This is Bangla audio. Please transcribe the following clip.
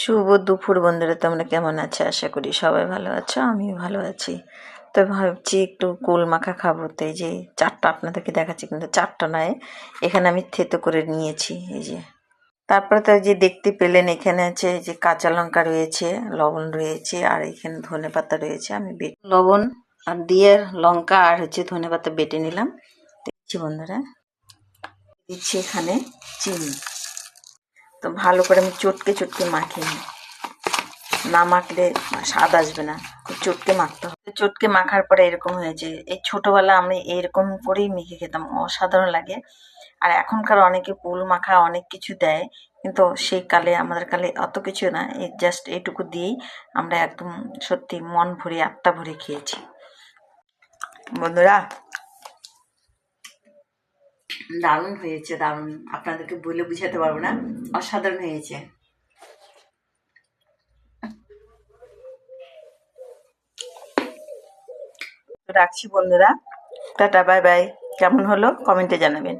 শুভ দুপুর বন্ধুরা, তোমরা কেমন আছো? আশা করি সবাই ভালো আছো, আমিও ভালো আছি। তো ভাবছি একটু কুল মাখা খাবো, তো এই যে চারটা আপনাদেরকে দেখাচ্ছি, কিন্তু চারটা নয়, এখানে আমি থেতো করে নিয়েছি এই যে। তারপরে তো এই যে দেখতে পেলেন, এখানে আছে এই যে কাঁচা লঙ্কা রয়েছে, লবণ রয়েছে, আর এখানে ধনে পাতা রয়েছে। আমি লবণ আর দিয়ে লঙ্কা আর হচ্ছে ধনে পাতা বেটে নিলাম। দেখছি বন্ধুরা, দিচ্ছি এখানে চিনি। তো ভালো করে আমি চটকে চটকে মাখিয়ে নিই, না মাখলে স্বাদ আসবে না, খুব চটকে মাখতে হবে। চটকে মাখার পরে এরকম হয়েছে। এই ছোটবেলা আমি এরকম করেই মেখে খেতাম, অসাধারণ লাগে। আর এখনকার অনেকে কুল মাখা অনেক কিছু দেয়, কিন্তু সেই কালে, আমাদের কালে অত কিছু না, এই জাস্ট এইটুকু দিয়েই আমরা একদম সত্যি মন ভরে আত্মা ভরে খেয়েছি বন্ধুরা। দারুণ হয়েছে, দারুণ, আপনাদেরকে বলে বুঝাতে পারবো না, অসাধারণ হয়েছে। রাখছি বন্ধুরা, টাটা, বাই বাই। কেমন হলো কমেন্টে জানাবেন।